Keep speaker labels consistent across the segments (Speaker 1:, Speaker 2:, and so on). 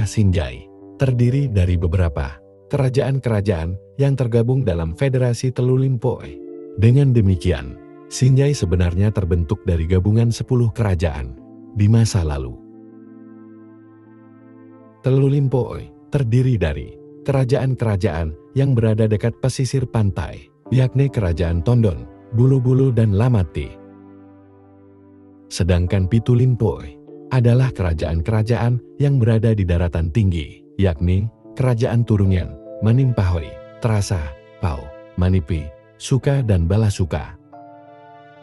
Speaker 1: Sinjai terdiri dari beberapa kerajaan-kerajaan yang tergabung dalam Federasi Telulimpoi. Dengan demikian, Sinjai sebenarnya terbentuk dari gabungan 10 kerajaan di masa lalu. Telulimpoi terdiri dari kerajaan-kerajaan yang berada dekat pesisir pantai, yakni Kerajaan Tondon, Bulu-Bulu, dan Lamati. Sedangkan Pitulimpoi adalah kerajaan-kerajaan yang berada di daratan tinggi, yakni Kerajaan Turungan, Manimpahoi, Terasa, Pau, Manipi, Suka, dan Balasuka.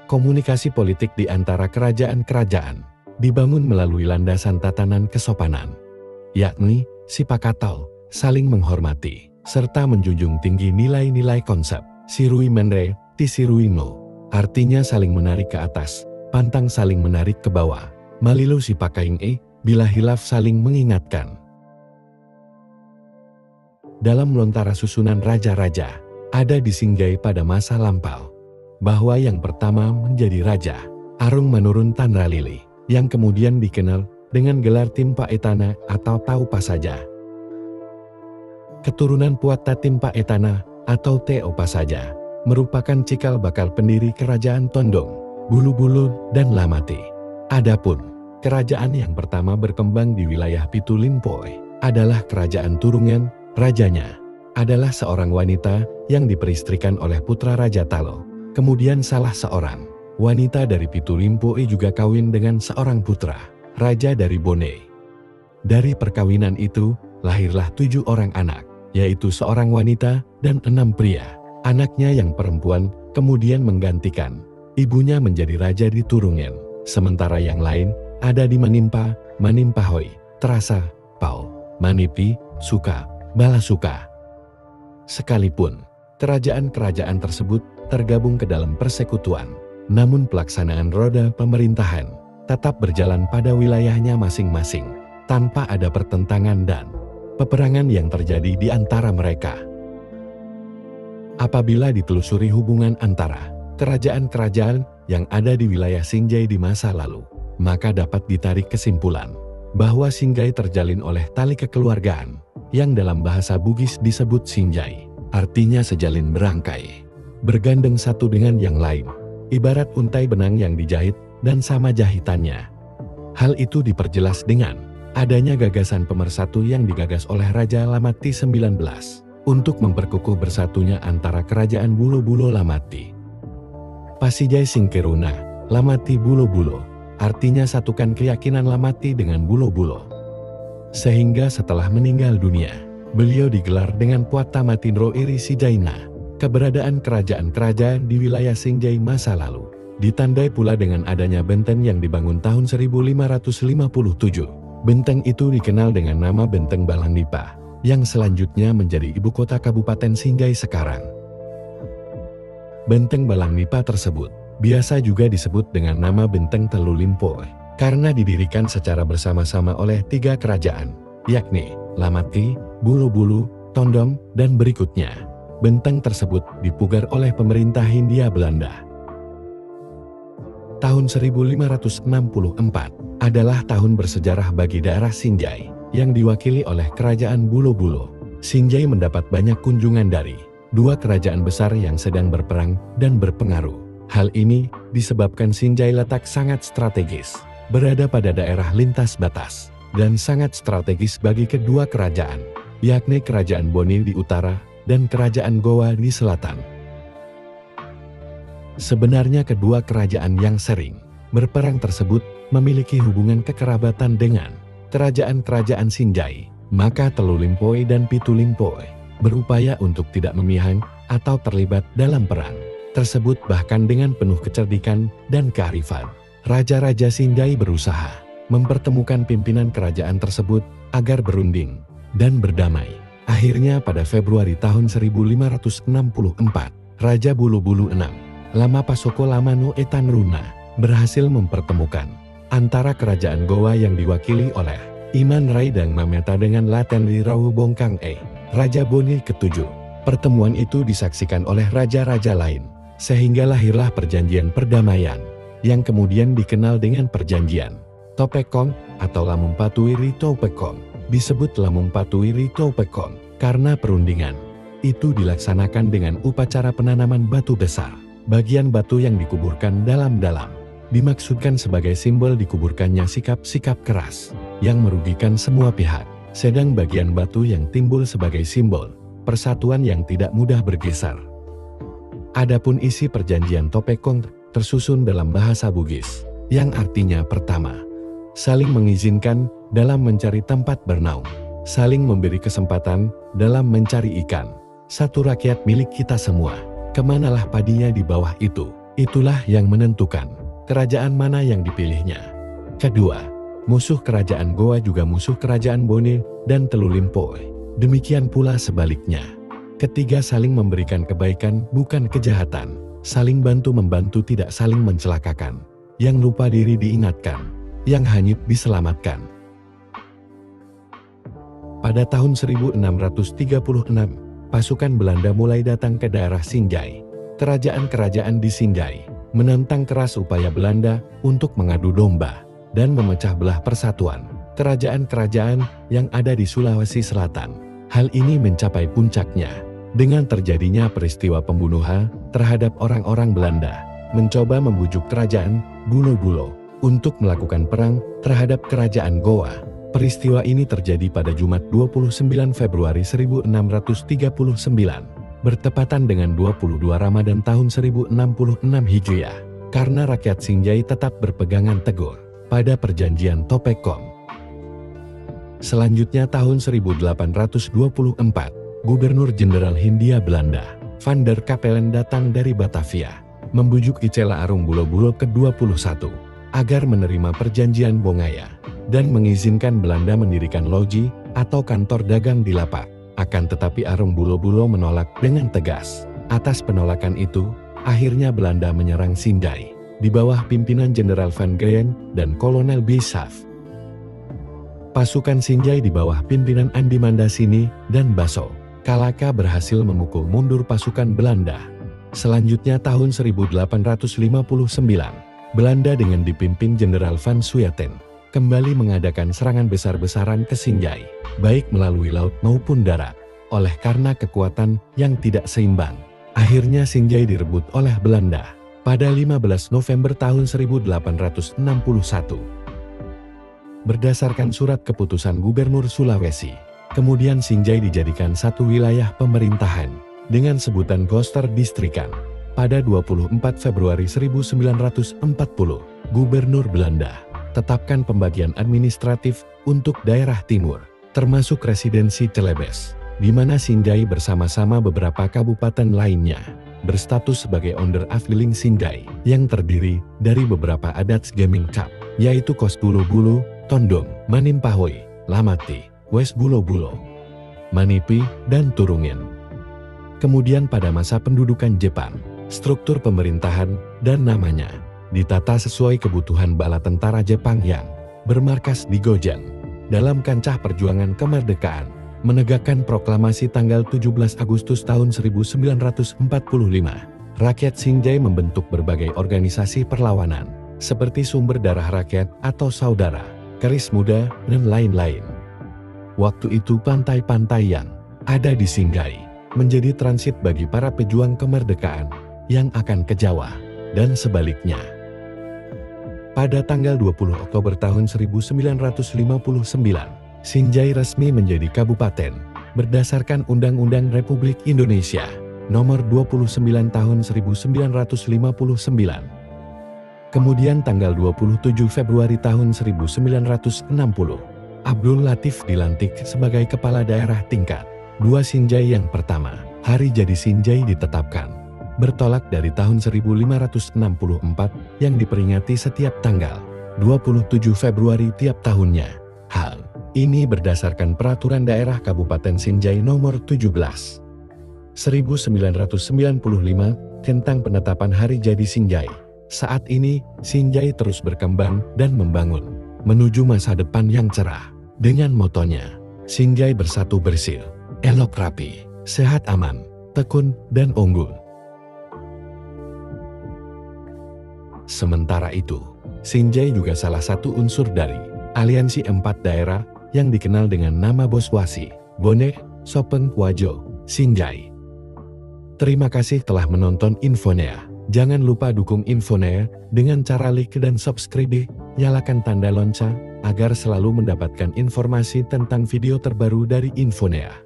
Speaker 1: Komunikasi politik di antara kerajaan-kerajaan dibangun melalui landasan tatanan kesopanan, yakni sipakatau, saling menghormati, serta menjunjung tinggi nilai-nilai konsep sirui menre, ti sirui no, artinya saling menarik ke atas, pantang saling menarik ke bawah, malilu sipakaing bila hilaf saling mengingatkan. Dalam lontara susunan raja-raja, ada di Sinjai pada masa lampau, bahwa yang pertama menjadi Raja Arung Manurun Tanralili, yang kemudian dikenal dengan gelar Timpa Etana atau Tau Pasaja. Keturunan Puatta Timpa Etana atau Teo Pasaja merupakan cikal bakal pendiri Kerajaan Tondong, Bulu-Bulu, dan Lamati. Adapun kerajaan yang pertama berkembang di wilayah Pitulimpoi adalah Kerajaan Turungan. Rajanya adalah seorang wanita yang diperistrikan oleh putra Raja Talo. Kemudian salah seorang wanita dari Pitulimpoi juga kawin dengan seorang putra Raja dari Bone. Dari perkawinan itu lahirlah 7 orang anak, yaitu seorang wanita dan 6 pria. Anaknya yang perempuan kemudian menggantikan ibunya menjadi raja di Turungan, sementara yang lain ada di Manimpa, Manimpahoi, Terasa, Pau, Manipi, Suka, Balasuka. Sekalipun kerajaan-kerajaan tersebut tergabung ke dalam persekutuan, namun pelaksanaan roda pemerintahan tetap berjalan pada wilayahnya masing-masing, tanpa ada pertentangan dan peperangan yang terjadi di antara mereka. Apabila ditelusuri hubungan antara kerajaan-kerajaan yang ada di wilayah Sinjai di masa lalu, maka dapat ditarik kesimpulan bahwa Sinjai terjalin oleh tali kekeluargaan yang dalam bahasa Bugis disebut Sinjai, artinya sejalin berangkai, bergandeng satu dengan yang lain, ibarat untai benang yang dijahit dan sama jahitannya. Hal itu diperjelas dengan adanya gagasan pemersatu yang digagas oleh Raja Lamati 19 untuk memperkukuh bersatunya antara Kerajaan Bulu-Bulu Lamati. Pasijai Singkeruna, Lamati Bulu-Bulu, artinya satukan keyakinan Lamati dengan Bulu-Bulu. Sehingga setelah meninggal dunia, beliau digelar dengan Puatta Matindro Iri Sijaina. Keberadaan kerajaan-kerajaan di wilayah Sinjai masa lalu ditandai pula dengan adanya benteng yang dibangun tahun 1557. Benteng itu dikenal dengan nama Benteng Balangnipa, yang selanjutnya menjadi ibu kota Kabupaten Sinjai sekarang. Benteng Balangnipa tersebut biasa juga disebut dengan nama Benteng Telulimpoi, karena didirikan secara bersama-sama oleh 3 kerajaan, yakni Lamati, Bulu-Bulu, Tondong, dan berikutnya. Benteng tersebut dipugar oleh pemerintah Hindia Belanda. Tahun 1564 adalah tahun bersejarah bagi daerah Sinjai yang diwakili oleh Kerajaan Bulu-Bulu. Sinjai mendapat banyak kunjungan dari 2 kerajaan besar yang sedang berperang dan berpengaruh. Hal ini disebabkan Sinjai letak sangat strategis, berada pada daerah lintas batas, dan sangat strategis bagi kedua kerajaan, yakni Kerajaan Boni di utara dan Kerajaan Gowa di selatan. Sebenarnya kedua kerajaan yang sering berperang tersebut memiliki hubungan kekerabatan dengan kerajaan-kerajaan Sinjai, maka Telulimpoi dan Pitulimpoi berupaya untuk tidak memihak atau terlibat dalam perang tersebut, bahkan dengan penuh kecerdikan dan kearifan. Raja-raja Sinjai berusaha mempertemukan pimpinan kerajaan tersebut agar berunding dan berdamai. Akhirnya pada Februari tahun 1564, Raja Bulu-Bulu 6, Lama Pasoko Lamanu Etanruna, berhasil mempertemukan antara kerajaan Gowa yang diwakili oleh Iman Rai dan Mameta dengan Latenri Rawu Bongkang Raja Boni ke-7. Pertemuan itu disaksikan oleh raja-raja lain, sehingga lahirlah perjanjian perdamaian, yang kemudian dikenal dengan perjanjian Topekong atau Lamumpatuiri Topekong. disebut Lamung Patuiri Topekong karena perundingan itu dilaksanakan dengan upacara penanaman batu besar. Bagian batu yang dikuburkan dalam-dalam dimaksudkan sebagai simbol dikuburkannya sikap-sikap keras yang merugikan semua pihak. Sedang bagian batu yang timbul sebagai simbol persatuan yang tidak mudah bergeser. Adapun isi perjanjian Topekong tersusun dalam bahasa Bugis, yang artinya pertama, saling mengizinkan dalam mencari tempat bernaung, saling memberi kesempatan dalam mencari ikan. Satu rakyat milik kita semua, kemanalah padinya di bawah itu, itulah yang menentukan kerajaan mana yang dipilihnya. Kedua, musuh kerajaan Goa juga musuh kerajaan Bone dan Telulimpoe. Demikian pula sebaliknya. Ketiga, saling memberikan kebaikan bukan kejahatan, saling bantu-membantu tidak saling mencelakakan. Yang lupa diri diingatkan, yang hanyut diselamatkan. Pada tahun 1636, pasukan Belanda mulai datang ke daerah Sinjai. Kerajaan-kerajaan di Sinjai menentang keras upaya Belanda untuk mengadu domba dan memecah belah persatuan kerajaan-kerajaan yang ada di Sulawesi Selatan. Hal ini mencapai puncaknya dengan terjadinya peristiwa pembunuhan terhadap orang-orang Belanda, mencoba membujuk kerajaan Bulo-Bulo untuk melakukan perang terhadap kerajaan Goa. Peristiwa ini terjadi pada Jumat 29 Februari 1639, bertepatan dengan 22 Ramadan tahun 1066 Hijriah, karena rakyat Sinjai tetap berpegangan teguh pada perjanjian Topekong. Selanjutnya tahun 1824, Gubernur Jenderal Hindia Belanda, Van der Capellen datang dari Batavia, membujuk Icela Arung Bulo-Bulo ke-21, agar menerima perjanjian Bongaya dan mengizinkan Belanda mendirikan loji atau kantor dagang di Lapak. Akan tetapi Arung Bulo-Bulo menolak dengan tegas. Atas penolakan itu, akhirnya Belanda menyerang Sinjai di bawah pimpinan Jenderal Van Geyen dan Kolonel Bisaf. Pasukan Sinjai di bawah pimpinan Andi Mandasini dan Baso Kalaka berhasil memukul mundur pasukan Belanda. Selanjutnya tahun 1859, Belanda dengan dipimpin Jenderal Van Suyaten kembali mengadakan serangan besar-besaran ke Sinjai, baik melalui laut maupun darat. Oleh karena kekuatan yang tidak seimbang, akhirnya Sinjai direbut oleh Belanda pada 15 November tahun 1861. Berdasarkan surat keputusan Gubernur Sulawesi, kemudian Sinjai dijadikan satu wilayah pemerintahan dengan sebutan Koster Distrikan. Pada 24 Februari 1940, Gubernur Belanda tetapkan pembagian administratif untuk daerah timur, termasuk residensi Celebes, di mana Sinjai bersama-sama beberapa kabupaten lainnya berstatus sebagai Onder Afdeling Sinjai, yang terdiri dari beberapa adat Geming Cap, yaitu Kos Bulo-Bulo, Tondong, Manimpahoi, Lamati, West Bulo-Bulo, Manipi, dan Turungen. Kemudian pada masa pendudukan Jepang, struktur pemerintahan dan namanya ditata sesuai kebutuhan bala tentara Jepang yang bermarkas di Gojen. Dalam kancah perjuangan kemerdekaan, menegakkan proklamasi tanggal 17 Agustus tahun 1945, rakyat Sinjai membentuk berbagai organisasi perlawanan, seperti Sumber Darah Rakyat atau Saudara, Keris Muda, dan lain-lain. Waktu itu pantai-pantai yang ada di Sinjai menjadi transit bagi para pejuang kemerdekaan yang akan ke Jawa, dan sebaliknya. Pada tanggal 20 Oktober tahun 1959, Sinjai resmi menjadi kabupaten berdasarkan Undang-Undang Republik Indonesia Nomor 29 Tahun 1959. Kemudian tanggal 27 Februari tahun 1960, Abdul Latif dilantik sebagai kepala daerah tingkat 2 Sinjai yang pertama. Hari jadi Sinjai ditetapkan bertolak dari tahun 1564 yang diperingati setiap tanggal 27 Februari tiap tahunnya. Hal ini berdasarkan Peraturan Daerah Kabupaten Sinjai Nomor 17 1995 tentang penetapan hari jadi Sinjai. Saat ini, Sinjai terus berkembang dan membangun menuju masa depan yang cerah dengan motonya Sinjai bersatu bersih, elok rapi, sehat aman, tekun dan unggul. Sementara itu, Sinjai juga salah satu unsur dari aliansi 4 daerah yang dikenal dengan nama Boswasi, Bone, Sopeng Wajo, Sinjai. Terima kasih telah menonton Infonea. Jangan lupa dukung Infonea dengan cara like dan subscribe, nyalakan tanda lonceng, agar selalu mendapatkan informasi tentang video terbaru dari Infonea.